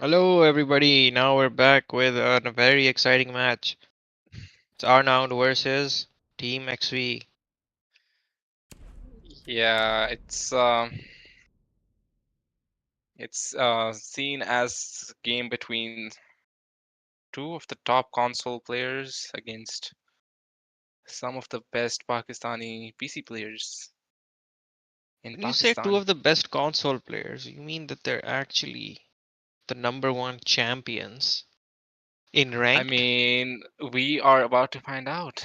Hello, everybody. Now we're back with a very exciting match. It's Rnowned versus Team XV. Yeah, it's seen as a game between two of the top console players against some of the best Pakistani PC players in When you say two Pakistan. of the best console players, you mean that they're actually the number one champions in I ranked? mean, we are about to find out.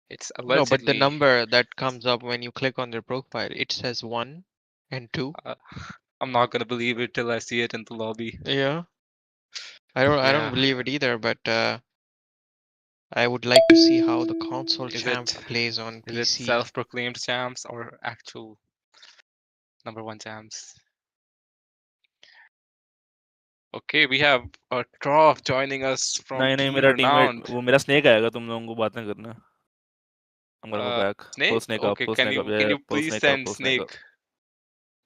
It's No, but the allegedly. number that comes up when you click on their profile, it says one and two. Uh, I'm not gonna believe it till I see it in the lobby. Yeah, I don't Yeah, believe it either, but I would like to see how the console is champ it plays on is it PC. self-proclaimed champs or actual number one champs? Okay, we have Trough joining us from नहीं नहीं Team मेरा teammate Renowned. वो मेरा snake आएगा तुम लोगों को बातें करना. I'm gonna go back. Pull Snake? snake up, Okay, pull can snake up. you Yeah, can yeah, you pull please snake up, send pull snake up. Snake?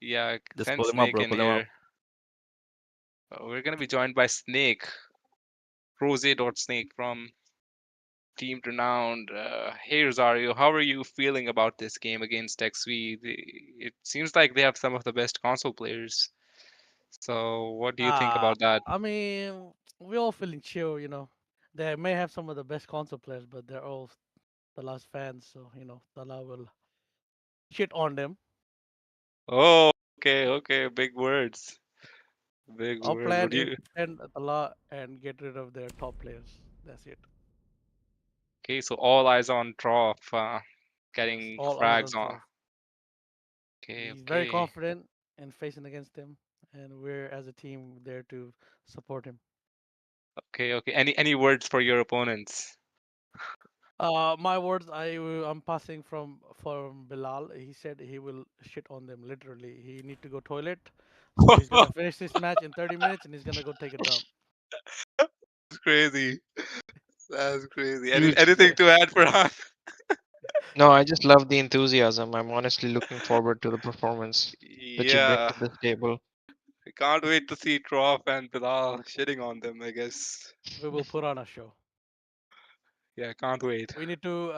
Yeah, Just send pull him up, Snake bro, in pull him up. here. We're gonna be joined by Snake, Snake from Team Renowned. Hey Rosario, how are you feeling about this game against XV? It seems like they have some of the best console players. So, what do you think Uh, about that? I mean, we're all feeling chill, you know. They may have some of the best console players, but they're all Talah's fans, so Talah will shit on them. Oh, okay, big words, big Our words. What plan do is you? to send Talah and get rid of their top players. That's it. Okay, so all eyes on Trough, Yes, getting all eyes frags on on. Trough. Okay, He's very okay. confident in facing against him, and we're as a team there to support him. Okay. Any words for your opponents? My words, I'm passing from Bilal. He said he will shit on them literally. He need to go toilet, so he's gonna finish this match in 30 minutes and he's gonna go take a dump. Crazy. That's crazy. Huge. Anything to add, Farhan? No, I just love the enthusiasm. I'm honestly looking forward to the performance that you bring Yeah, to this table. I can't wait to see Trough and Bilal shitting on them, I guess. We will put on a show. Yeah, can't wait. We need to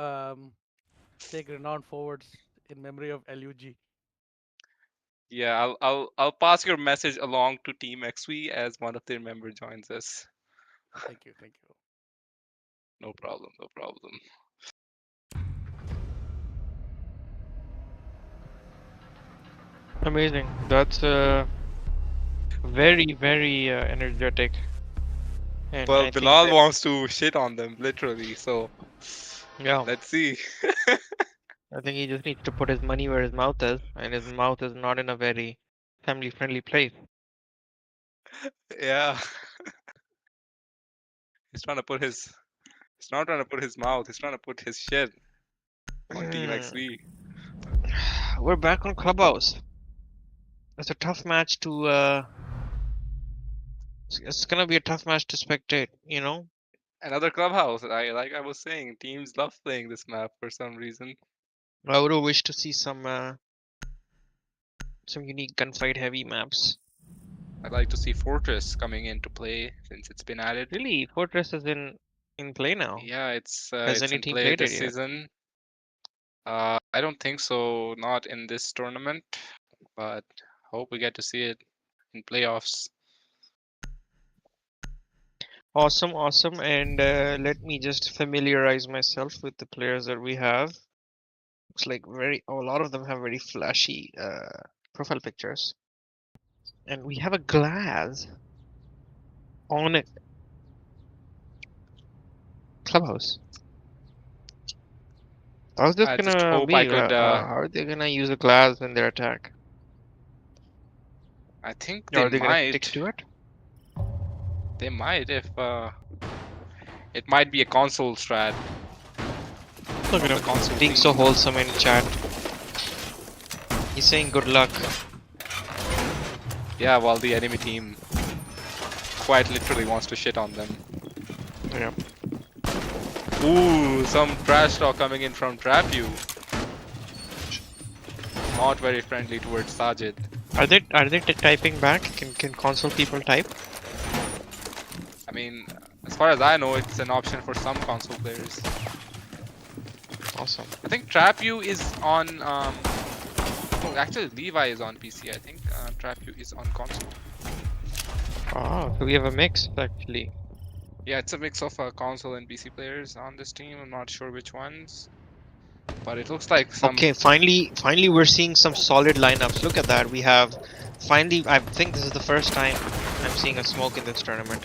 take renowned forwards in memory of LUG. Yeah, I'll pass your message along to Team XV as one of their member joins us. Thank you, thank you. No problem, no problem. Amazing. That's very, very energetic. And Well, I think Bilal that, wants to shit on them, literally, so yeah, let's see. I think he just needs to put his money where his mouth is, and his mouth is not in a very family-friendly place. Yeah, he's trying to put his he's not trying to put his mouth, he's trying to put his shit on Team XV. We're back on Clubhouse. It's a tough match to, it's gonna be a tough match to spectate. Another clubhouse. I was saying, teams love playing this map for some reason. I would have wished to see some unique gunfight heavy maps. I'd like to see Fortress coming into play since it's been added. Really, Fortress is in play now. Yeah, Has it's any in team play played it this yet? season. I don't think so, not in this tournament, but hope we get to see it in playoffs. Awesome, awesome. And let me just familiarize myself with the players that we have. Looks like a lot of them have very flashy profile pictures. And we have a glass on it. Clubhouse. How's this I just gonna hope I be? could. How are they gonna use a glass in their attack? I think Or are they gonna stick to it? they might if it might be a console strat Look at from the him console being team. so wholesome in chat. He's saying good luck. Yeah, while the enemy team quite literally wants to shit on them. Yeah. Ooh, some trash talk coming in from Trap You. Not very friendly towards Sajid. Are they typing back? Can console people type? I mean, as far as I know, it's an option for some console players. Awesome. I think TrapU is on. Oh, actually, Levi is on PC. I think TrapU is on console. Oh, so we have a mix actually. Yeah, it's a mix of console and PC players on this team. I'm not sure which ones, but it looks like some. Okay, finally we're seeing some solid lineups. Look at that. We have finally. I think this is the first time I'm seeing a smoke in this tournament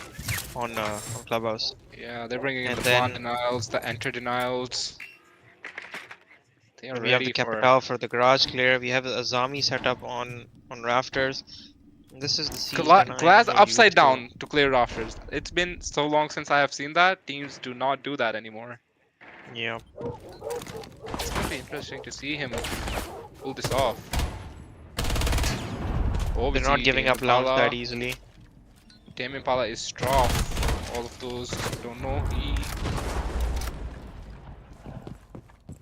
on Clubhouse. Yeah, they're bringing in And the plant then denials, the enter denials. They are we have the ready for. Capital for the garage clear. We have the Azami set up on rafters. And this is the Siege Glass we're used upside to. down to clear rafters. It's been so long since I have seen that. Teams do not do that anymore. Yeah. It's gonna be interesting to see him pull this off. They're not giving up launch that easily. Tame Impala is straw. All of those don't know.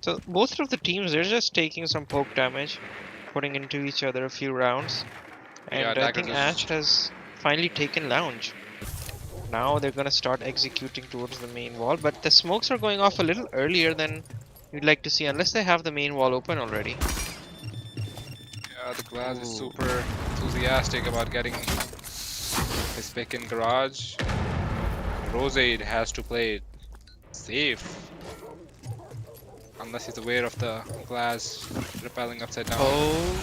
So both of the teams, they're just taking some poke damage, putting into each other a few rounds. And Yeah, I think Ash has finally taken lounge. Now they're gonna start executing towards the main wall, but the smokes are going off a little earlier than you'd like to see, unless they have the main wall open already. Yeah, the Glass is super enthusiastic about getting his pick in garage. Roseade has to play it safe. Unless he's aware of the Glass repelling upside down. Oh,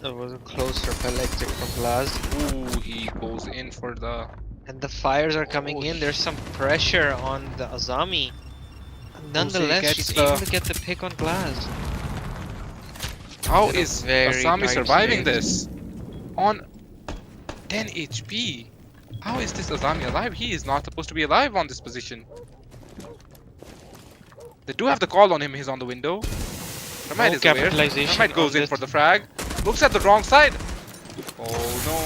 was a close repel exit from Glass. Ooh, he goes in for the. And the fires are coming in. There's some pressure on the Azami. Nonetheless, she's able to get the pick on Glass. How is Azami surviving this? On 10 HP? How is this Azami alive? He is not supposed to be alive on this position. They do have the call on him. He's on the window. Termite is aware. Termite goes in for the frag. Looks at the wrong side. Oh no.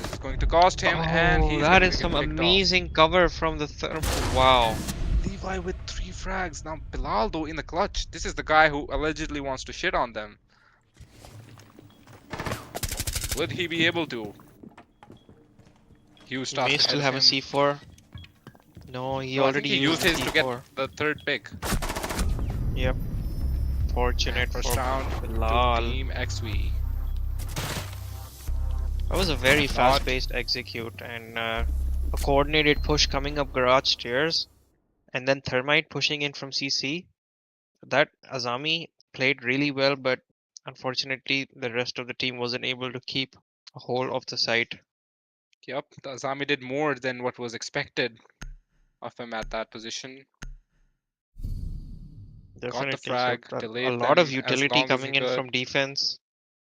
This is going to cost him, and he's that is some amazing cover from the third. Wow. Levi with 3 frags. Now Bilal though in the clutch. This is the guy who allegedly wants to shit on them. Would he be able to? He may still have a C4. No, he already used his to get the 3rd pick. Yep. Fortunate first round Bilal. to Team XV. That was a very fast-paced execute and a coordinated push coming up garage stairs, and then Thermite pushing in from CC. That Azami played really well, but unfortunately the rest of the team wasn't able to keep a hold of the site. Yep, the Azami did more than what was expected of him at that position. Definitely. Got the frag, delayed a lot of utility coming in from defense,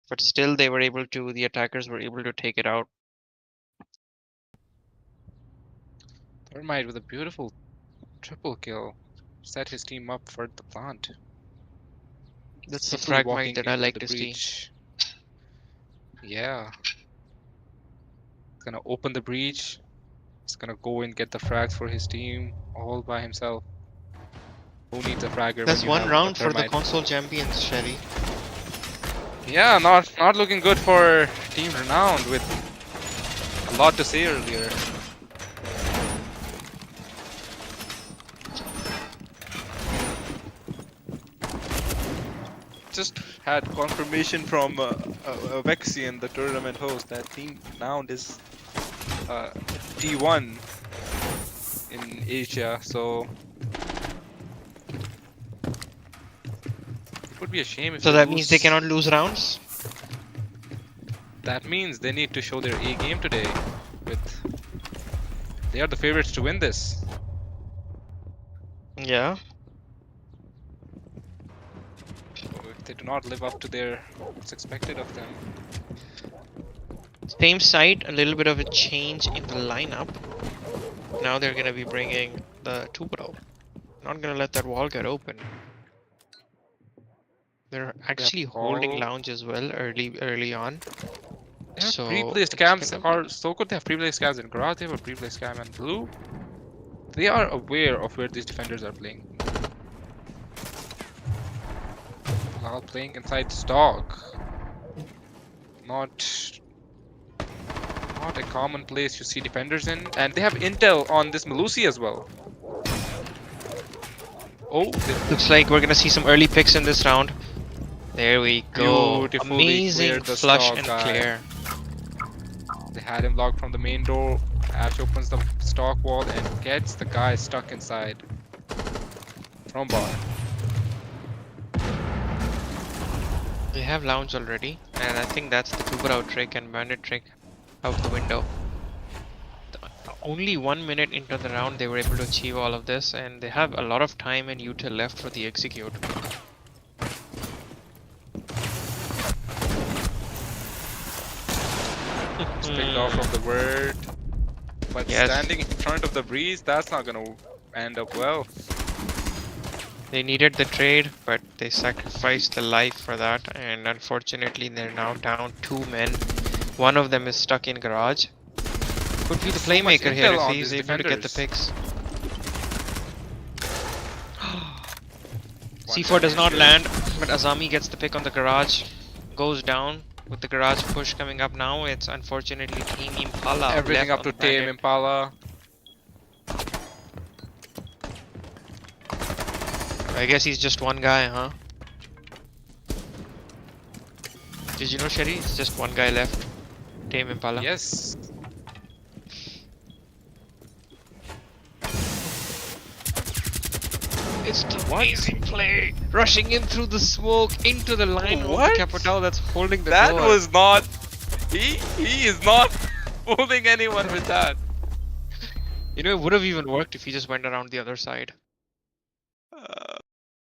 but still they were able to, the attackers were able to take it out. Thermite with a beautiful triple kill, set his team up for the plant. That's the fragmite that I like to see. Yeah. He's gonna open the breach. He's gonna go and get the frags for his team all by himself. Who needs a fragger? That's one round for the console champions, Shelly. Yeah, not looking good for Team Rnowned with a lot to say earlier. Just had confirmation from Vexian, the tournament host, that Team Rnowned is T1 in Asia, so it would be a shame if. So that means they cannot lose rounds? That means they need to show their A game today. They are the favorites to win this. Yeah. If they do not live up to what's expected of them. Same site, a little bit of a change in the lineup. Now they're gonna be bringing the Tubro. Not gonna let that wall get open. They're actually holding lounge as well early on. So pre-placed cams are so good. They have pre-placed cams in garage. They have a pre-placed cam in blue. They are aware of where these defenders are playing. While playing inside stock. Not a common place you see defenders in, and they have intel on this Melusi as well. Oh, Looks like we're gonna see some early picks in this round. There we go. Beautifully Amazing cleared the flush stock and guy. clear. they had him blocked from the main door. Ash opens the stock wall and gets the guy stuck inside. From bottom. They have lounge already, and I think that's the Cooper out trick and bandit trick out the window. Only 1 minute into the round they were able to achieve all of this, and they have a lot of time and util left for the execute. It's picked off from the word. But Yes. standing in front of the breeze, that's not gonna end up well. They needed the trade, but they sacrificed the life for that, and unfortunately they're now down 2 men. One of them is stuck in garage. Could be the So much playmaker here intel if on he's these able to get the defenders. picks. One C4 does not man land, but Azami gets the pick on the garage. Goes down with the garage push coming up now. It's unfortunately Team Impala. Everything left up to on the Tame bandit. Impala. I guess he's just one guy, huh? Did you know, Sherry? It's just one guy left. Tame Impala. Yes. It's an amazing play. Rushing in through the smoke into the line of the What? Capital that's holding the That door. was not. He is not fooling anyone with that. You know, it would have even worked if he just went around the other side.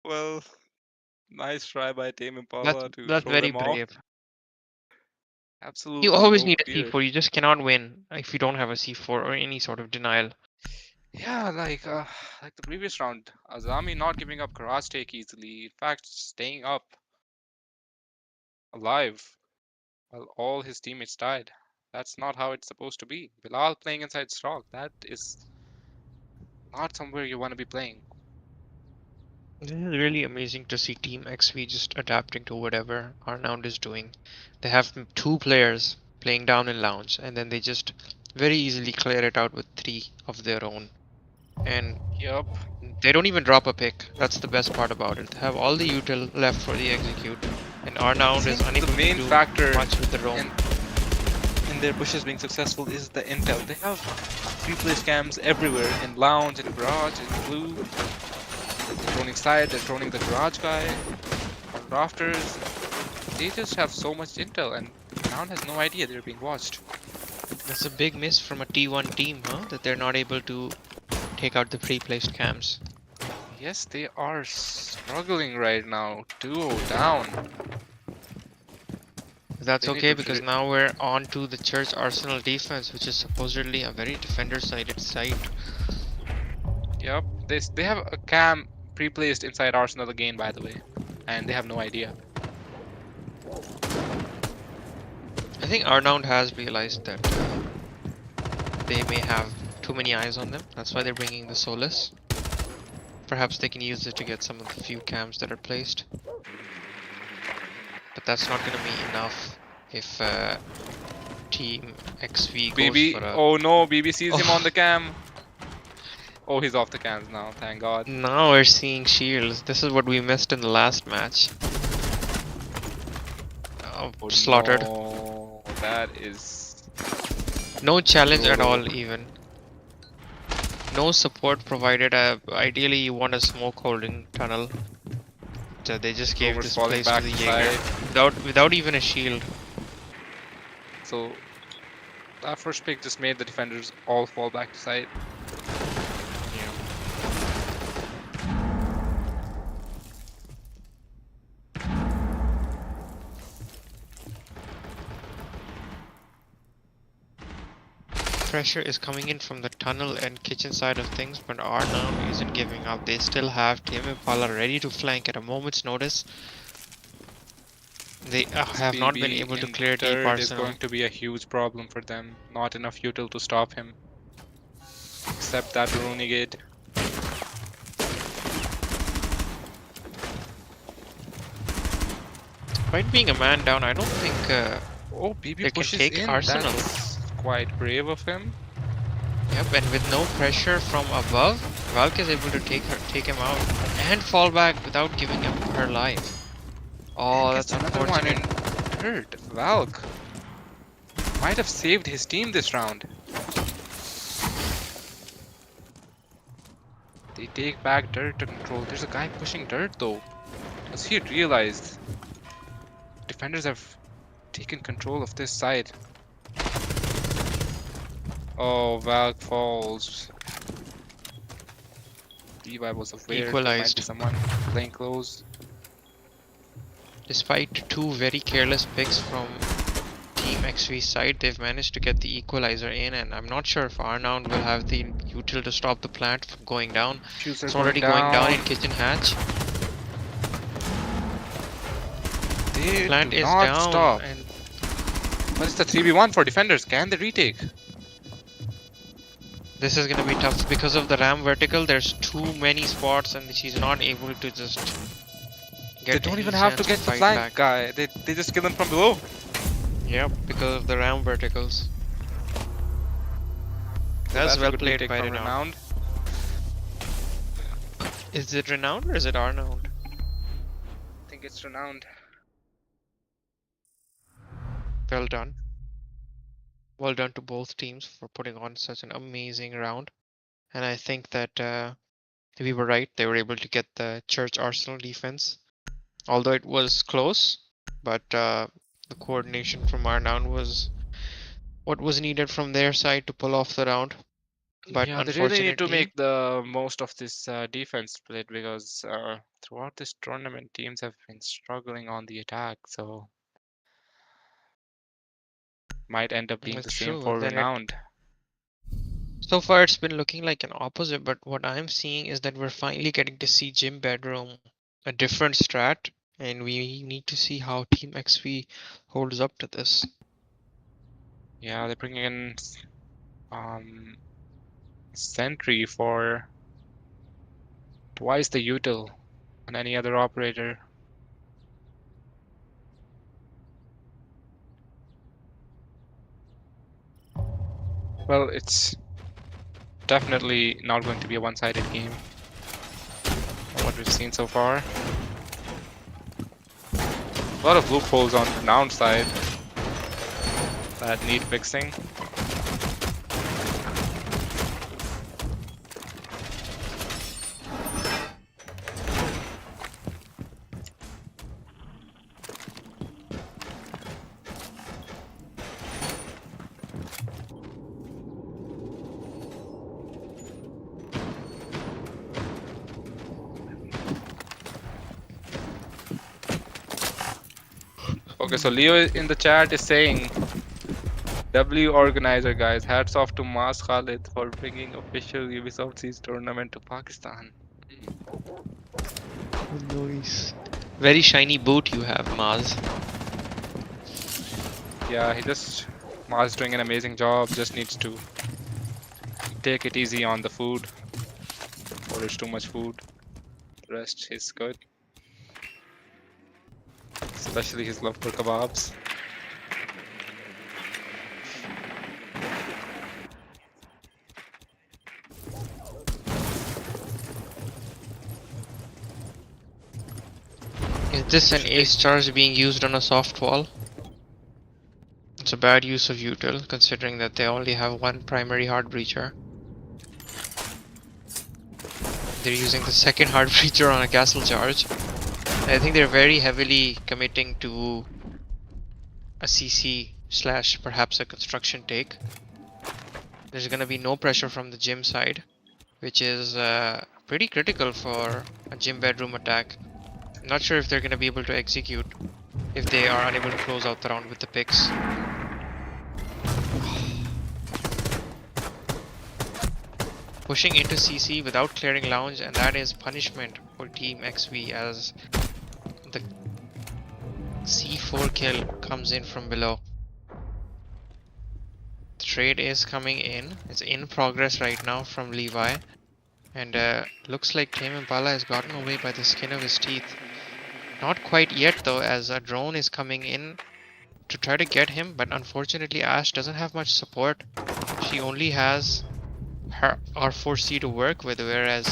Well, nice try by Tame Impala That's to that's throw very them off. brave. Absolutely You always no need a fear. C4. You just cannot win if you don't have a C4 or any sort of denial. Yeah, like the previous round, Azami not giving up garage take easily. In fact, staying up alive while all his teammates died. That's not how it's supposed to be. Bilal playing inside stock. That is not somewhere you want to be playing. This is really amazing to see Team XV just adapting to whatever Rnowned is doing. They have two players playing down in lounge, and then they just very easily clear it out with 3 of their own. And Yup. they don't even drop a pick. That's the best part about it. They have all the util left for the execute, and Rnowned is think unable the main to do factor much with the roam. in their pushes being successful is the intel. They have replay scams everywhere in lounge, in garage, in blue. They're droning side, they're droning the garage guy on rafters. They just have so much intel, and Rnowned has no idea they're being watched. That's a big miss from a T1 team, huh? That they're not able to take out the pre-placed cams. Yes, they are struggling right now. 2-0 down. That's They need okay to because now we're on to the Church Arsenal defense, which is supposedly a very defender-sided site. Yep, they have a cam pre-placed inside Arsenal again, by the way, and they have no idea. I think Rnowned has realized that they may have too many eyes on them. That's why they're bringing the Solus. Perhaps they can use it to get some of the few cams that are placed. But that's not gonna be enough if Team XV goes BB, for a... oh no, BB sees him on the cam. Oh, he's off the cams now, thank God. Now we're seeing shields. This is what we missed in the last match. Oh, Oh, slaughtered. no, that is... No challenge at brutal. all, even. No support provided. Ideally, you want a smoke holding tunnel. So they just gave Rover's this falling place to back the to Jaeger without even a shield. So, that first pick just made the defenders all fall back to side. Pressure is coming in from the tunnel and kitchen side of things, but Rnowned isn't giving up. They still have Team Impala ready to flank at a moment's notice. They have not been BB able to in clear deep third is Arsenal. going to be a huge problem for them. Not enough util to stop him. Except that Renegade. Despite being a man down, I don't think Oh, BB They can pushes take in. Arsenal. That's quite brave of him. Yep, and with no pressure from above, Valk is able to take him out and fall back without giving him her life. Oh, Gets that's another one in unfortunate. dirt. Valk might have saved his team this round. They take back dirt to control. There's a guy pushing dirt though. As he realized, defenders have taken control of this side. Oh, Valk falls. Levi was aware there might be Equalized. someone playing close. Despite two very careless picks from Team XV side, they've managed to get the equalizer in, and I'm not sure if Rnowned will have the util to stop the plant from going down. Fuser It's going already going down in down. Kitchen Hatch. They Plant do is not down, stop. and But it's the 3v1 for defenders. Can they retake? this is gonna be tough because of the ram vertical. There's too many spots, and she's not able to just get. They don't any even have to chance get the fight flank back. guy. They just kill him from below. Yep, because of the ram verticals. So That's a well good played retake by from Rnowned. Rnowned. Is it Renowned or is it Rnowned? I think it's Rnowned. Well done. Well done to both teams for putting on such an amazing round. And I think that we were right. They were able to get the Church Arsenal defense. Although it was close, but the coordination from Rnowned was what was needed from their side to pull off the round. But Yeah, they really need to unfortunately, make the most of this defense split because throughout this tournament, teams have been struggling on the attack. So might end up being the it's same true. for Then it Renowned. so far it's been looking like an opposite, but what I'm seeing is that we're finally getting to see Gym Bedroom a different strat, and we need to see how Team XV holds up to this. Yeah, they're bringing in um, Sentry for twice the util on any other operator. Well, it's definitely not going to be a one-sided game from what we've seen so far. A lot of loopholes on Renowned side that need fixing. Okay, so Leo in the chat is saying, W organizer guys, hats off to Mas Khalid for bringing official Ubisoft Seas tournament to Pakistan. Nice. Very shiny boot you have, Maz. Yeah, Mas doing an amazing job, just needs to take it easy on the food. Orders too much food. The rest is good. Especially his love for kebabs. Is this an ace charge being used on a soft wall? It's a bad use of util, considering that they only have one primary hard breacher. They're using the second hard breacher on a castle charge. I think they're very heavily committing to a CC slash perhaps a construction take. There's gonna be no pressure from the gym side, which is pretty critical for a gym bedroom attack. I'm not sure if they're gonna be able to execute if they are unable to close out the round with the picks. Pushing into CC without clearing lounge, and that is punishment for Team XV as the C4 kill comes in from below. The trade is coming in. It's in progress right now from Levi. And looks like Tame Impala has gotten away by the skin of his teeth. Not quite yet though, as a drone is coming in to try to get him, but unfortunately Ash doesn't have much support. She only has her R4C to work with, whereas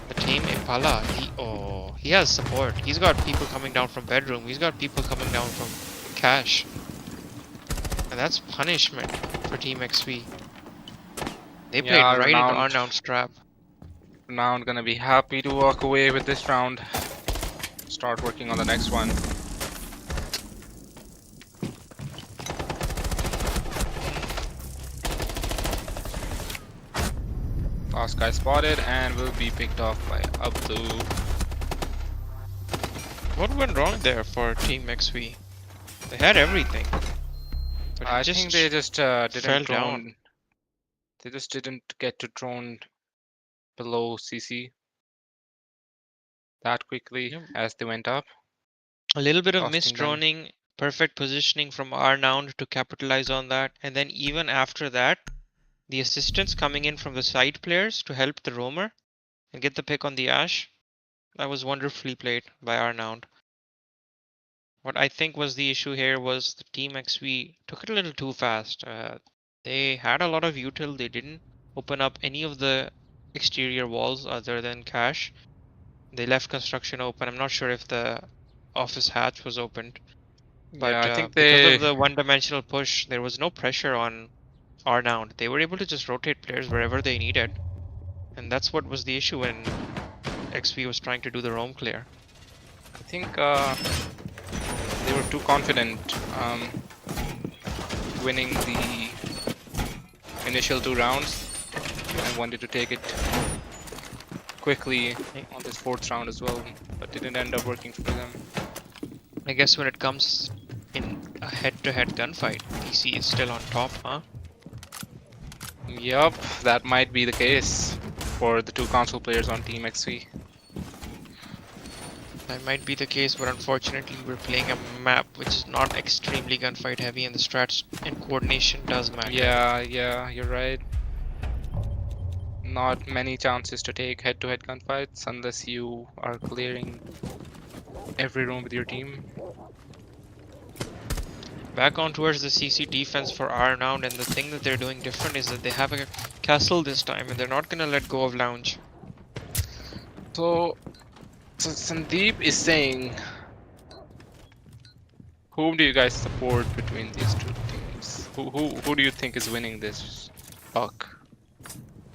the team Impala, he has support. He's got people coming down from bedroom. He's got people coming down from cash. And that's punishment for Team XV. They played Yeah, right into Rnowned. Rnowned's trap. Rnowned gonna be happy to walk away with this round. Start working on the next one. Last guy spotted and will be picked off by Abdu. What went wrong there for Team XV? They had everything. But I think they just fell didn't down. drone. They just didn't get to drone below CC that quickly Yep. as they went up. A little bit of Costing missed them. droning, perfect positioning from Rnowned to capitalize on that. And then even after that, the assistance coming in from the side players to help the roamer and get the pick on the Ash. That was wonderfully played by Rnowned. What I think was the issue here was the Team XV took it a little too fast. They had a lot of util. They didn't open up any of the exterior walls other than cache. They left construction open. I'm not sure if the office hatch was opened. But Yeah, I think because they. of the one-dimensional push, there was no pressure on Rnowned. They were able to just rotate players wherever they needed. And that's what was the issue when XV was trying to do the roam clear. I think they were too confident winning the initial 2 rounds and wanted to take it quickly on this 4th round as well, but didn't end up working for them. I guess when it comes in a head-to-head gunfight, PC is still on top, huh? Yup, that might be the case for the 2 console players on Team XV. That might be the case, but unfortunately we're playing a map which is not extremely gunfight heavy and the strats and coordination does matter. Yeah, you're right. Not many chances to take head-to-head gunfights unless you are clearing every room with your team. Back on towards the CC defense for Rnowned, and the thing that they're doing different is that they have a castle this time and they're not gonna let go of Lounge. So Sandeep is saying, whom do you guys support between these 2 teams? Who do you think is winning this buck?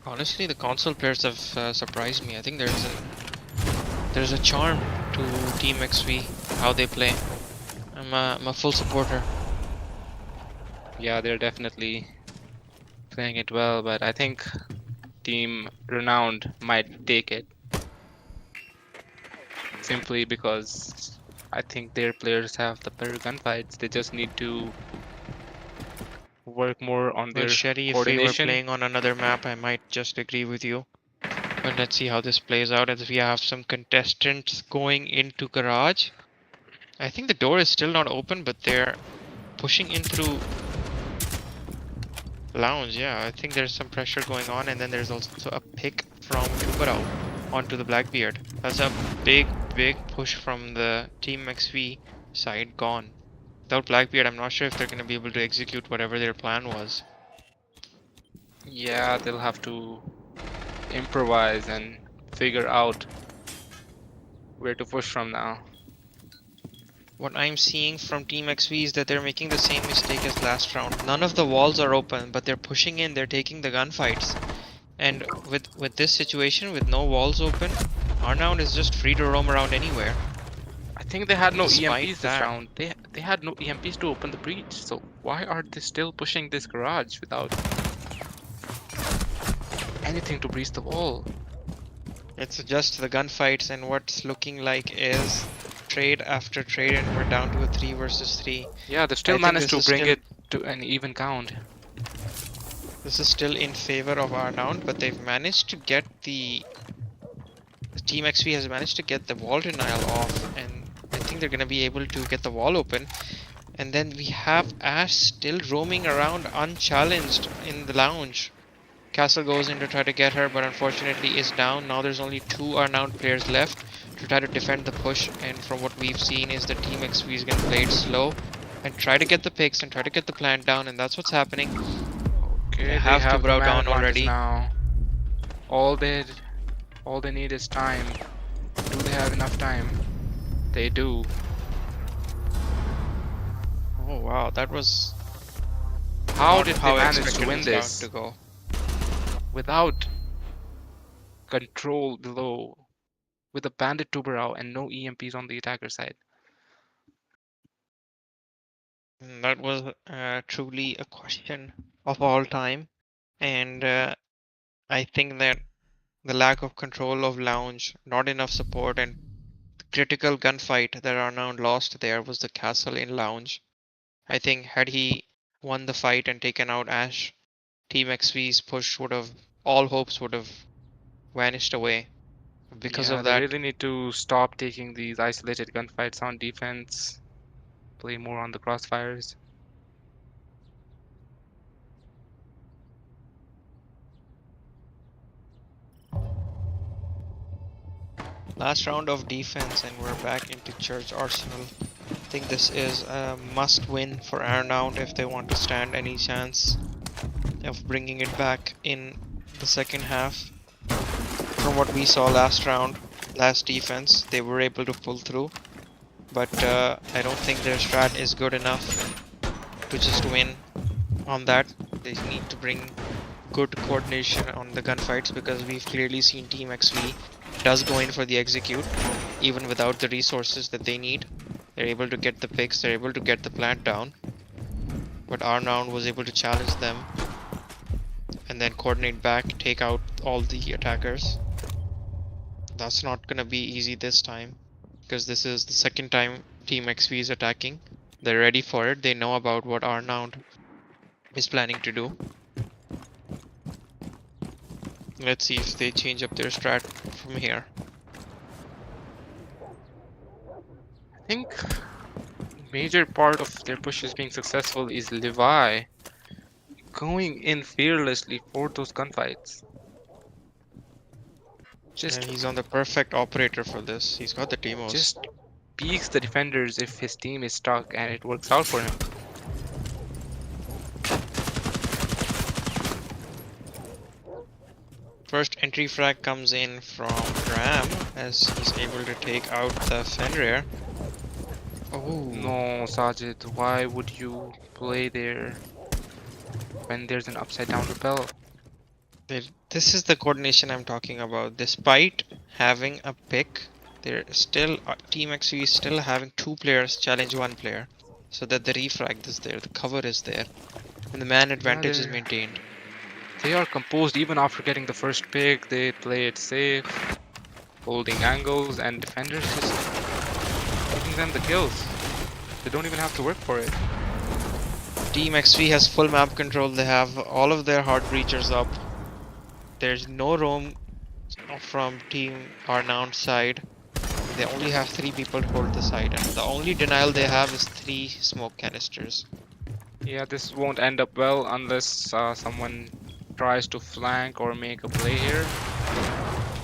Honestly, the console players have surprised me. I think there's a charm to Team XV, how they play. I'm a full supporter. Yeah, they're definitely playing it well, but I think Team Rnowned might take it. Simply because I think their players have the better gunfights. They just need to work more on Well, their Sherry, if we were coordination. playing on another map, I might just agree with you. But let's see how this plays out as we have some contestants going into garage. I think the door is still not open, but they're pushing in through lounge. Yeah, I think there's some pressure going on, and then there's also a pick from Kumbarao onto the Blackbeard. That's a big push from the Team XV side gone. Without Blackbeard, I'm not sure if they're going to be able to execute whatever their plan was. Yeah, they'll have to improvise and figure out where to push from now. What I'm seeing from Team XV is that they're making the same mistake as last round. None of the walls are open, but they're pushing in, they're taking the gunfights. And with this situation, with no walls open, Rnowned is just free to roam around anywhere. I think they had no Despite EMPs that. this round. They had no EMPs to open the breach. So why are they still pushing this garage without anything to breach the wall? It's just the gunfights, and what's looking like is trade after trade, and we're down to a 3 versus 3. Yeah, they I still think managed this to is bring still- it to an even count. This is still in favor of Rnowned, but they've managed to get the Team XV has managed to get the wall denial off, and I think they're going to be able to get the wall open. And then we have Ash still roaming around unchallenged in the lounge. Castle goes in to try to get her, but unfortunately is down. Now there's only 2 Rnowned players left to try to defend the push, and from what we've seen is the Team XV is going to play it slow. and try to get the picks and try to get the plant down, and that's what's happening. They Okay, they have to have the brow man down advantage already. now. All they need is time. Do they have enough time? They do. Oh wow, that was How not did they how I manage to expected win this round this to go. without control below, with a bandit to brow and no EMPs on the attacker side? That was truly a question of all time, and I think that the lack of control of Lounge, not enough support, and the critical gunfight that Rnowned lost there was the castle in Lounge. I think had he won the fight and taken out Ash, Team XV's push would have, all hopes would have vanished away. Because Yeah, of they that, really need to stop taking these isolated gunfights on defense, play more on the crossfires. last round of defense and we're back into Church Arsenal. I think this is a must win for Rnowned if they want to stand any chance of bringing it back in the second half. From what we saw last round, last defense, they were able to pull through, but I don't think their strat is good enough to just win on that. They need to bring good coordination on the gunfights because we've clearly seen Team XV does go in for the execute even without the resources that they need. They're able to get the picks, they're able to get the plant down, but Rnowned was able to challenge them and then coordinate back, take out all the attackers. That's not gonna be easy this time because this is the second time Team XV is attacking. They're ready for it. They know about what Rnowned is planning to do. Let's see if they change up their strat from here. I think major part of their pushes being successful is Levi going in fearlessly for those gunfights. And Just he's on the perfect operator for this. He's got the Timos. just peeks the defenders if his team is stuck, and it works out for him. First entry frag comes in from Ram as he's able to take out the Fenrir. Oh, No, Sajid, why would you play there when there's an upside down repel? this is the coordination I'm talking about. Despite having a pick, they're still Team XV is still having two players challenge one player, so that the refrag is there, the cover is there, and the man advantage is maintained. They are composed even after getting the first pick. They play it safe, holding angles, and defenders just giving them the kills. They don't even have to work for it. Team XV has full map control. They have all of their hard breachers up. There's no roam from Team Rnowned side. They only have 3 people to hold the side, and the only denial they have is 3 smoke canisters. Yeah, this won't end up well unless someone tries to flank or make a play here.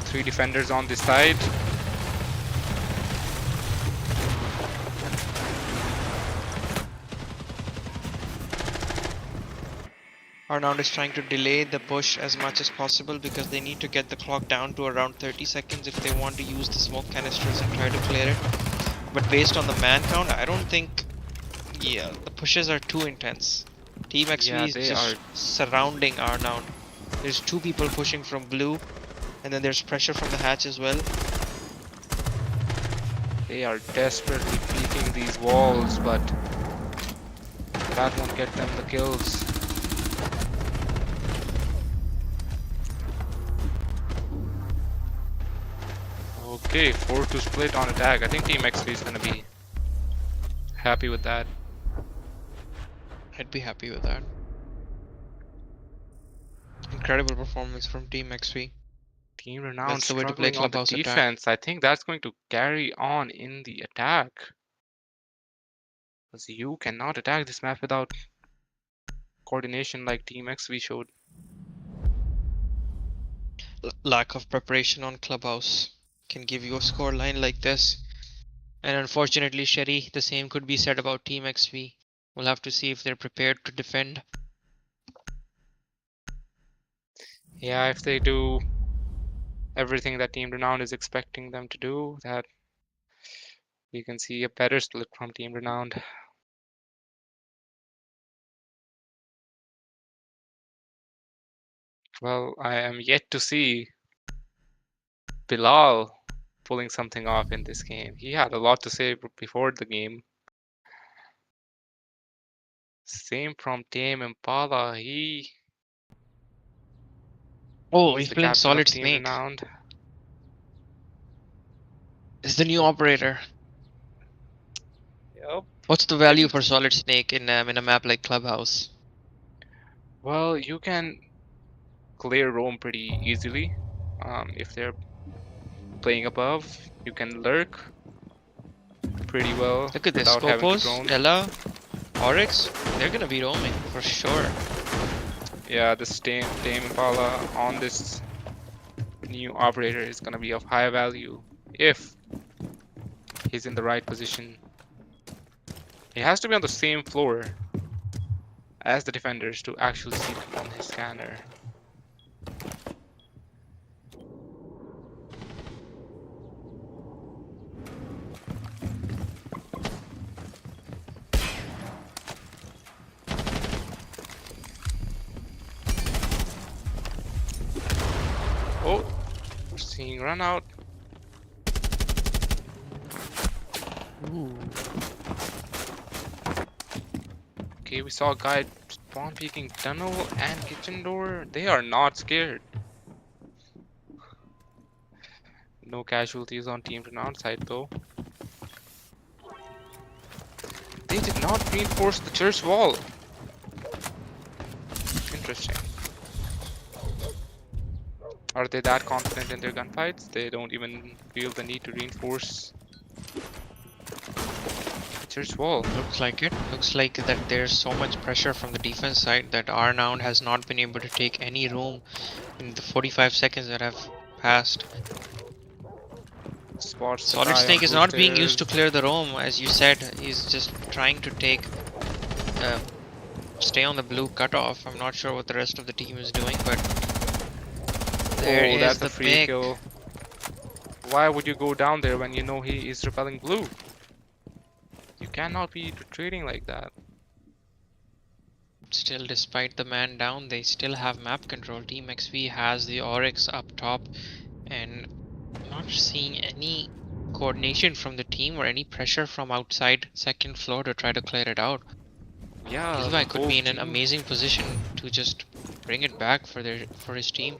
3 defenders on this side. Rnowned is trying to delay the push as much as possible because they need to get the clock down to around 30 seconds if they want to use the smoke canisters and try to clear it. But based on the man count, I don't think, yeah, the pushes are too intense. Team XV Yeah, is they just are. surrounding Rnowned. There's 2 people pushing from blue, and then there's pressure from the hatch as well. They are desperately peeking these walls, but that won't get them the kills. Okay, 4-2 split on attack. I think Team XP is gonna be happy with that. I'd be happy with that. Incredible performance from Team XP. Team Renowned That's the way to play struggling on the clubhouse attack. defense. I think that's going to carry on in the attack. Because you cannot attack this map without coordination like Team XV showed. Lack of preparation on clubhouse can give you a score line like this. And unfortunately, Sherry, the same could be said about Team XV. We'll have to see if they're prepared to defend. Yeah, if they do everything that Team Renowned is expecting them to do, that we can see a better split from Team Renowned. Well, I am yet to see Bilal pulling something off in this game. He had a lot to say before the game. Same from Tame Impala. Oh, He's he's the playing captain of Solid Team Snake. Renowned. Is the new operator. Yep. What's the value for Solid Snake in a map like Clubhouse? Well, you can clear roam pretty easily. If they're playing above, you can lurk pretty well Look at this. without having to Scopos, drone. Ella, Oryx, they're gonna be roaming for sure. Yeah, this Tame Impala on this new operator is gonna be of high value if he's in the right position. He has to be on the same floor as the defenders to actually see them on his scanner. Oh, we're seeing run out. Ooh. Okay, we saw a guy spawn peeking tunnel and kitchen door. They are not scared. No casualties on Team Renowned side though. They did not reinforce the church wall. Interesting. Are they that confident in their gunfights? They don't even feel the need to reinforce the church wall. Looks like it. Looks like that there's so much pressure from the defense side that Rnowned has not been able to take any room in the 45 seconds that have passed. Spots the Solid guy Snake on is blue not being used to stairs. clear the roam, as you said. He's just trying to take, stay on the blue cutoff. I'm not sure what the rest of the team is doing, but there Oh, is that's a the free pick. kill. Why would you go down there when you know he is repelling blue? You cannot be retreating like that. Still, despite the man down, they still have map control. Team XV has the Oryx up top, and not seeing any coordination from the team or any pressure from outside second floor to try to clear it out. Yeah, Levi the could whole be in an team, amazing position to just bring it back for his team.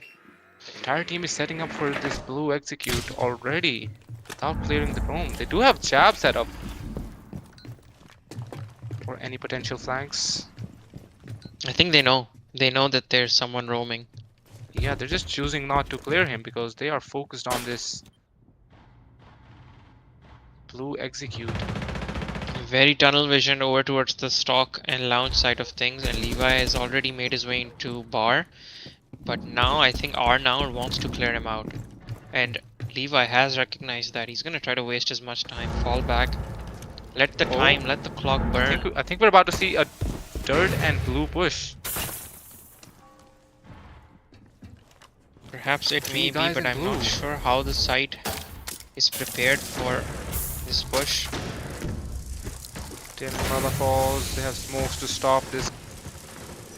the entire team is setting up for this blue execute already without clearing the room. They do have jab set up for any potential flanks. I think they know. They know that there's someone roaming. Yeah, they're just choosing not to clear him because they are focused on this blue execute. Very tunnel vision over towards the stock and lounge side of things, and Levi has already made his way into bar. But now I think Rnowned wants to clear him out. And Levi has recognized that. He's gonna try to waste as much time, fall back, let the time, let the clock burn. I think we're about to see a dirt and blue push. Perhaps it Two may be, guys but in I'm blue. not sure how the site is prepared for this push. Ten Mala falls. They have smokes to stop this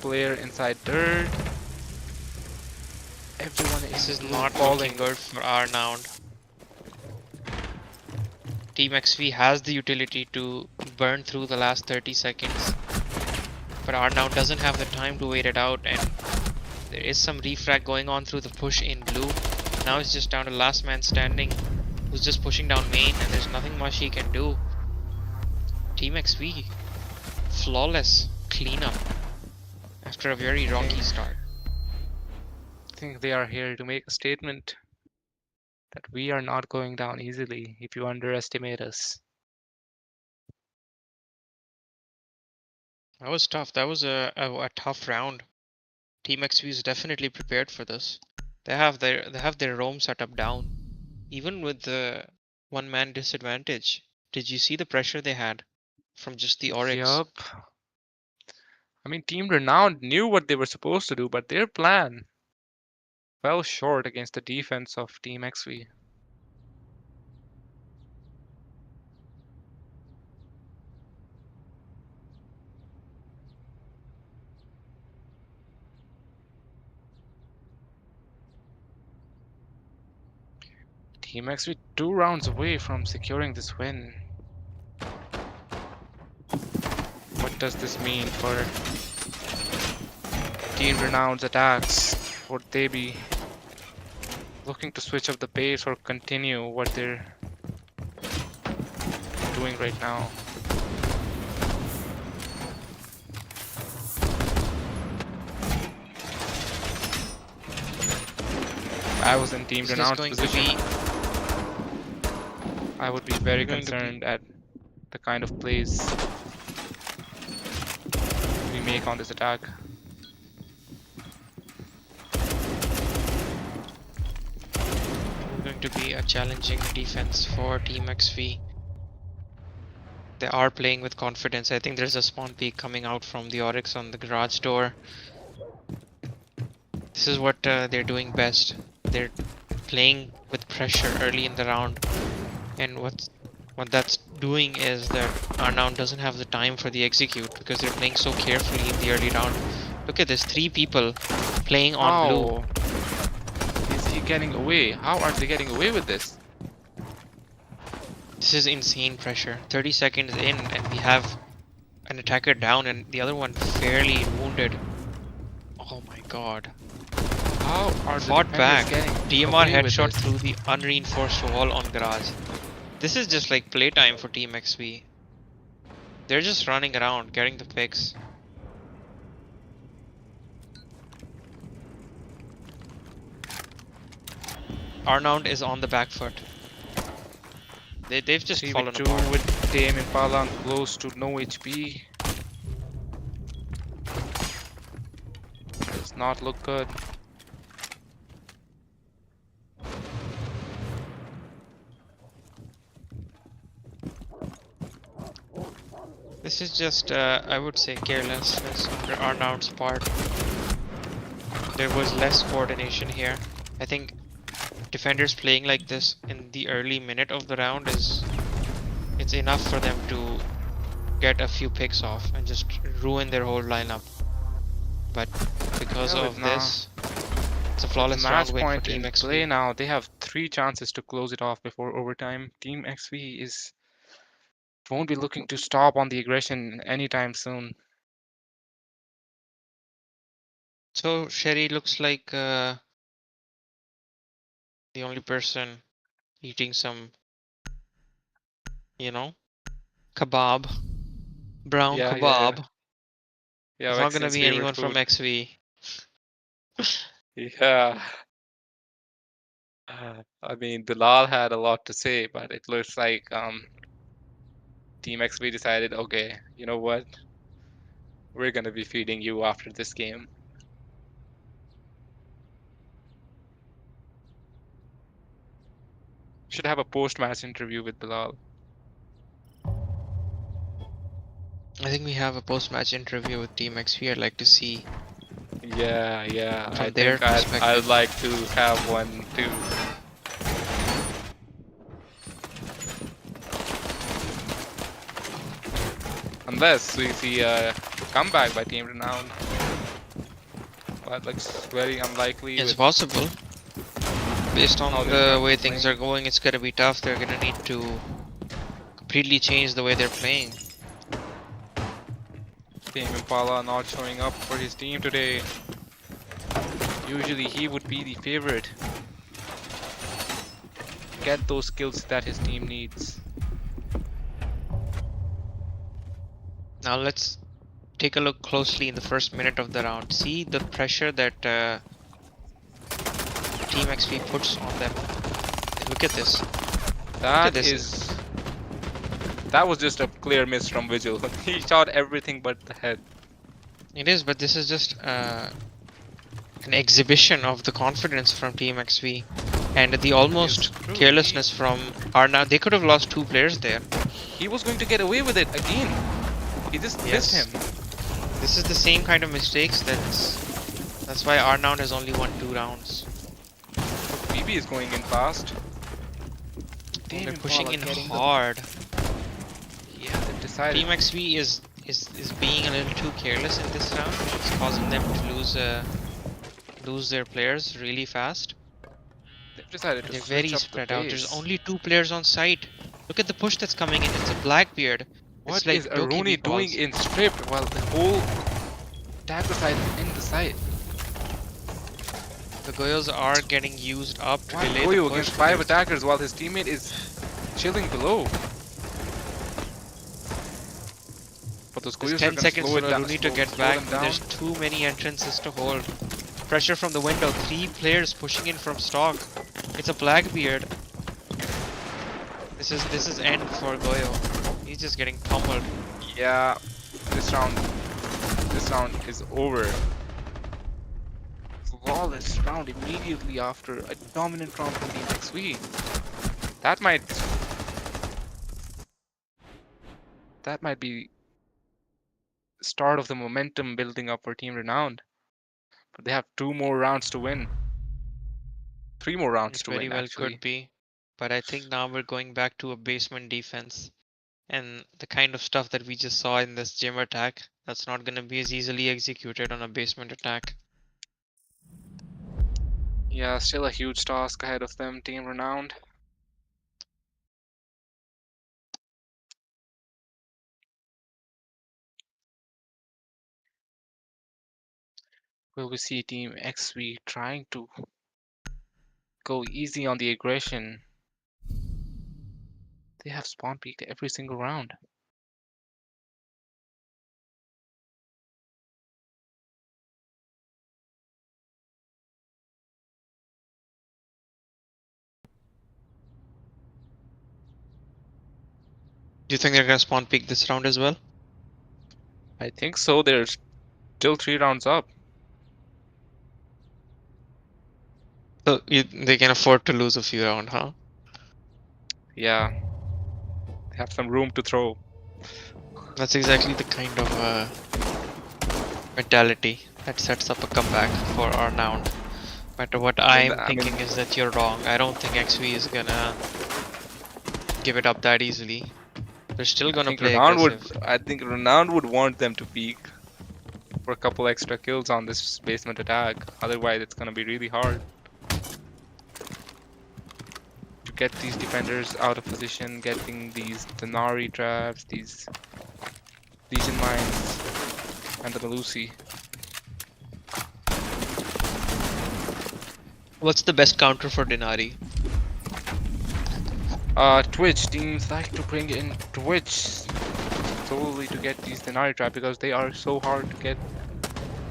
player inside dirt. Everyone This is blue not falling. looking good for Rnowned. Team XV has the utility to burn through the last 30 seconds. But Rnowned doesn't have the time to wait it out, and there is some refrag going on through the push in blue. Now it's just down to last man standing, who's just pushing down main, and there's nothing much he can do. Team XV, flawless cleanup after a very rocky start. I think they are here to make a statement that we are not going down easily if you underestimate us. That was tough. That was a tough round. Team XV is definitely prepared for this. They have their roam setup down, even with the one man disadvantage. Did you see the pressure they had from just the Oryx? Yup. I mean, Team Renowned knew what they were supposed to do, but their plan fell short against the defense of Team XV. Team XV 2 rounds away from securing this win. What does this mean for Team Renowned's attacks? Would they be looking to switch up the pace or continue what they're doing right now? I was in Team This is Renowned's going to position. be I would be very going to be- concerned at the kind of plays we make on this attack. going to be a challenging defense for Team XV. They are playing with confidence. I think there's a spawn peek coming out from the Oryx on the garage door. This is what they're doing best. They're playing with pressure early in the round, and what that's doing is that Rnowned doesn't have the time for the execute because they're playing so carefully in the early round. Look at this, 3 people playing on blue. How is he getting away? How are they getting away with this? This is insane pressure. 30 seconds in and we have an attacker down and the other one fairly wounded. Oh my god. How are the Fought back. defenders getting DMR away with headshot this? through the unreinforced wall on garage. This is just like playtime for Team XV. They're just running around getting the picks. Rnowned is on the back foot. They've just fallen 3v2 apart. with Tame Impala close to no HP. Does not look good. This is just, I would say, carelessness on Rnowned's part. There was less coordination here. I think defenders playing like this in the early minute of the round it's enough for them to get a few picks off and just ruin their whole lineup. But because Well, of nah. this, it's a flawless round Match win for point Team in XV. play now. They have 3 chances to close it off before overtime. Team XV won't be looking to stop on the aggression anytime soon. So Sherry looks like the only person eating some, kebab, brown Yeah, kebab. yeah, It's not gonna Vexen's be favorite anyone from food. XV. Yeah. I mean, Bilal had a lot to say, but it looks like Team XV decided, okay, you know what? We're gonna be feeding you after this game. Should have a post-match interview with Bilal. I think we have a post-match interview with Team XV. I'd like to see Yeah. From I their think I'd perspective. like to have one too. Unless we see a comeback by Team Renowned. That looks very unlikely. it's with possible. Based on how they're the way things playing. are going, it's gonna be tough. They're gonna need to completely change the way they're playing. Tame Impala not showing up for his team today. Usually he would be the favorite. Get those skills that his team needs. Now let's take a look closely in the first minute of the round. See the pressure that Team XP puts on them. Look at this. That this. is. That was just a clear miss from Vigil. He shot everything but the head. It is, but this is just an exhibition of the confidence from Team XV and the almost true. carelessness from Rnowned. They could have lost 2 players there. He was going to get away with it again. He just missed Yes. him. This is the same kind of mistakes that's why Rnowned has only won 2 rounds. BB is going in fast. They're Damn, pushing Impala in getting the- hard. Yeah, they've decided. Team XV is being a little too careless in this round. It's causing them to lose their players really fast. They've decided And to they're switch very up the spread out. There's pace. only 2 players on site. Look at the push that's coming in. It's a Blackbeard. What It's like is Aruni Dokkaebi doing balls. in strip while the whole dagger side is in the site? The Goyos are getting used up to Why delay Goyo the push. against 5 attackers while his teammate is chilling below? But those There's Goyos 10 are gonna seconds slow for it down, Aruni to get slow back. them But down. there's too many entrances to hold. Pressure from the window. 3 players pushing in from stock. It's a Blackbeard. This is end for Goyo. He's just getting pummeled. Yeah, this round is over. Flawless round immediately after a dominant round from Team XV. That might be the start of the momentum building up for Team Renowned. But they have 2 more rounds to win. 3 more rounds It to very win well actually. could be. But I think now we're going back to a basement defense. And the kind of stuff that we just saw in this gym attack, that's not going to be as easily executed on a basement attack. Yeah, still a huge task ahead of them, Team Renowned. Will we see Team XV trying to go easy on the aggression? They have spawn peeked every single round. Do you think they're going to spawn peek this round as well? I think so. There's still 3 rounds up. So they can afford to lose a few rounds, huh? Yeah, they have some room to throw. That's exactly the kind of mentality that sets up a comeback for Rnowned. But what I'm thinking is that you're wrong. I don't think XV is gonna give it up that easily. They're still gonna play aggressive. I think Renowned would want them to peek for a couple extra kills on this basement attack. Otherwise, it's gonna be really hard to get these defenders out of position, getting these Denari traps, these Legion mines, and the Melusi. What's the best counter for Denari? Twitch teams like to bring in Twitch solely to get these Denari traps because they are so hard to get.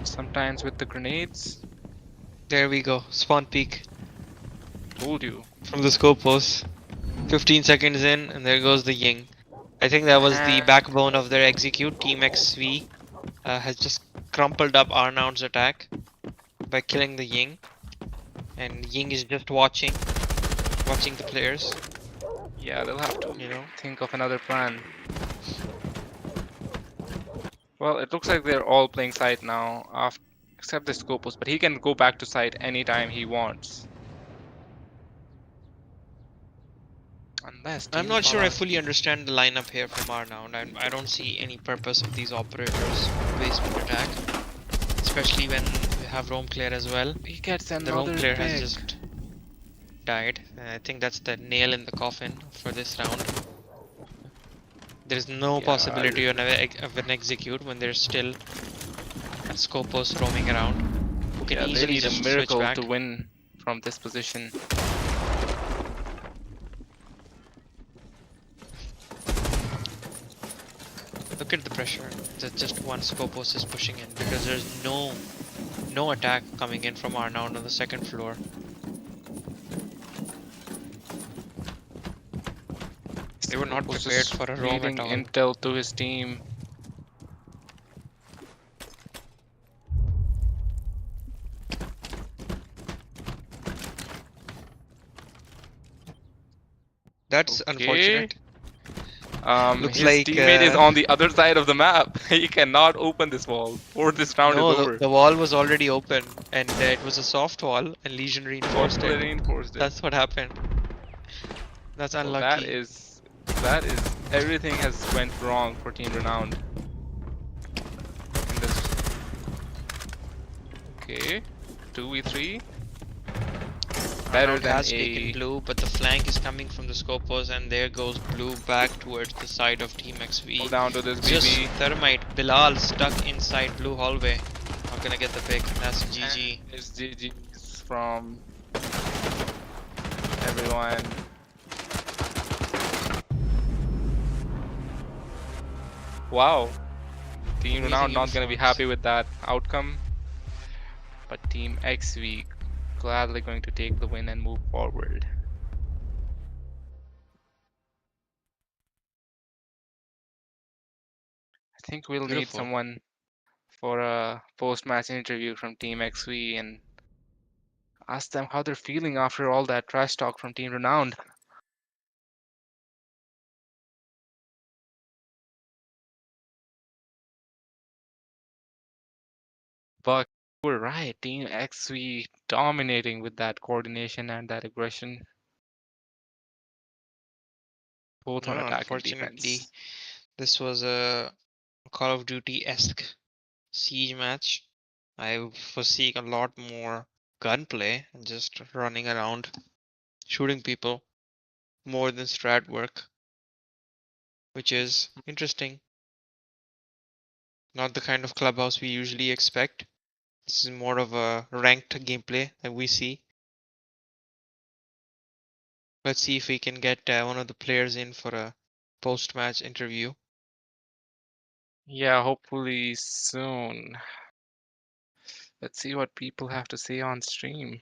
Sometimes with the grenades. There we go. Spawn peek Told you. from the scope post. 15 seconds in, and there goes the Ying. I think that was the backbone of their execute. Team XV has just crumpled up Rnowned's attack by killing the Ying. And Ying is just watching the players. Yeah, they'll have to, think of another plan. Well, it looks like they're all playing site now, except the Scopus, but he can go back to site anytime he wants. Unless I'm not sure I fully understand the lineup here from Rnowned. I don't see any purpose of these operators basement attack, especially when we have Rome Clear as well. He gets The another Rome Clear pick. has just died. I think that's the nail in the coffin for this round. There is no possibility of an execute when there's still Scopus roaming around. Who can easily they need just a miracle switch back. to win from this position. Look at the pressure. Just one Scopus is pushing in because there's no attack coming in from Rnowned on the second floor. They were not prepared for a roam at all. Intel to his team. That's unfortunate. Looks His like teammate is on the other side of the map. He cannot open this wall, or this round is no, over. the wall was already open, and it was a soft wall, and Legion reinforced Hopefully it. reinforced it. That's what happened. That's So unlucky. that is everything has went wrong for Team Renowned in this. Okay, 2v3. Better Rnowned than has taken blue, but the flank is coming from the Scopos, and there goes blue back towards the side of Team XV. down to this Just BB. Thermite, Bilal stuck inside blue hallway. Not gonna get the pick. That's GG. And it's GG's from everyone. Wow. Team Amazing Renowned not gonna be uniforms. happy with that outcome, but Team XV gladly going to take the win and move forward. I think we'll need Beautiful. someone for a post-match interview from Team XV and ask them how they're feeling after all that trash talk from Team Renowned. But we're right, Team XV dominating with that coordination and that aggression, both on No, attack and unfortunately, defense. this was a Call of Duty-esque siege match. I was seeing a lot more gunplay and just running around, shooting people, more than strat work, which is interesting. Not the kind of clubhouse we usually expect. This is more of a ranked gameplay that we see. Let's see if we can get one of the players in for a post-match interview. Yeah, hopefully soon. Let's see what people have to say on stream.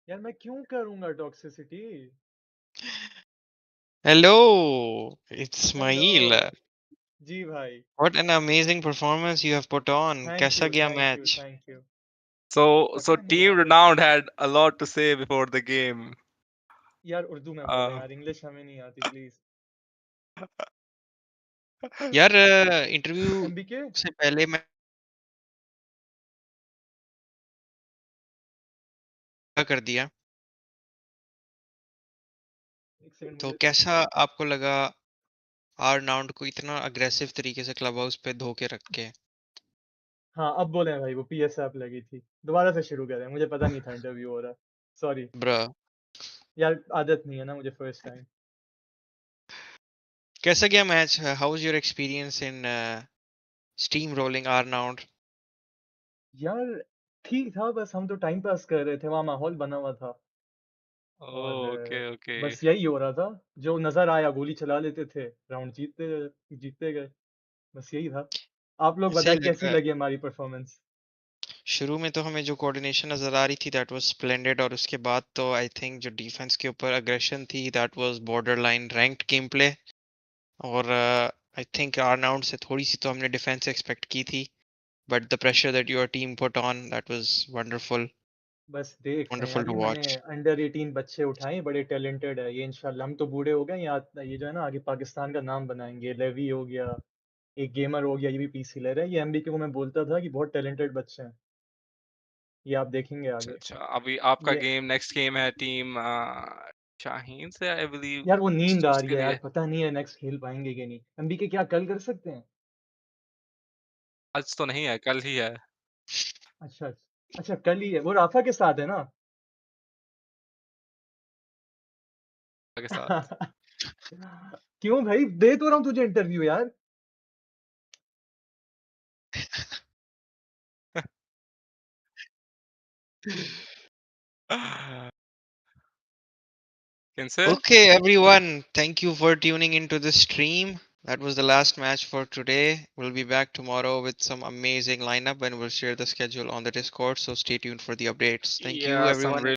यार मैं क्यों करूंगा toxicity? Hello, it's hello Ismail. जी भाई. What an amazing performance you have put on. Thank कैसा you गया thank you match? Thank you. So पता नहीं Team यार. Renowned had a lot to say before the game. यार उर्दू में बोले यार, इंग्लिश हमें नहीं आती प्लीज. यार इंटरव्यू एमबीके से पहले मैं क्या कर दिया, एक सेकंड तो मुझे चेक कैसा करने. आपको लगा आर्नाउंड को इतना अग्रेसिव तरीके से क्लब हाउस पे धोके रख के? हाँ अब बोले भाई, वो पीएस ऐप लगी थी. दोबारा से शुरू करें, मुझे पता नहीं था इंटरव्यू हो रहा. सॉरी ब्रो, यार, आदत नहीं है ना मुझे फर्स्ट टाइम. कैसा गया match? How was your experience in steam rolling around? यार ठीक था, बस हम तो टाइम पास कर रहे थे, वहाँ माहौल बना हुआ था. और Oh, okay. बस यही हो रहा था. जो नजर आया गोली चला लेते थे, राउंड जीतते जीतते गए. बस यही था. आप लोग ऐसे ही बताएं लग कैसी रहा है. लगी हमारी परफॉर्मेंस. शुरू में तो हमें जो कोऑर्डिनेशन नजर आ रही थी दैट वाज स्प्लेंडेड, और उसके बाद तो आई थिंक जो डिफेंस के ऊपर अग्रेशन थी that was border line ranked game play. और आई थिंक आर्नाउंड से थोड़ी सी तो हमने डिफेंस एक्सपेक्ट की थी, but the pressure that your team put on that was wonderful, बस देख रहे हैं वंडरफुल यार, ये टू मैंने वॉच. अंडर 18 बच्चे उठाए, बड़े टैलेंटेड है ये. इंशाल्लाह हम तो बूढ़े हो गए, ये जो है ना आगे पाकिस्तान का नाम बनाएंगे. लेवी हो गया, एक गेमर हो गया, ये भी पीसी ले रहा है. ये एमबीके को मैं बोलता था कि बहुत टैलेंटेड बच्चे हैं. ये आप देखेंगे आगे. अच्छा. अभी आपका ये गेम नेक्स्ट गेम है टीम शाहीन से, आई बिलीव. यार वो नींद आ रही उसके है यार, लिए पता नहीं है नेक्स्ट खेल पाएंगे कि नहीं. एमबीके क्या कल कर सकते हैं? आज तो नहीं है, कल ही है अच्छा अच्छा, कल ही है. वो राफा के साथ है ना? के साथ. क्यों भाई, दे तो रहा हूँ तुझे इंटरव्यू यार. Cancel? Okay, everyone, thank you for tuning into the stream. That was the last match for today. We'll be back tomorrow with some amazing lineup and we'll share the schedule on the Discord. So stay tuned for the updates. Thank you, Yeah, some everyone.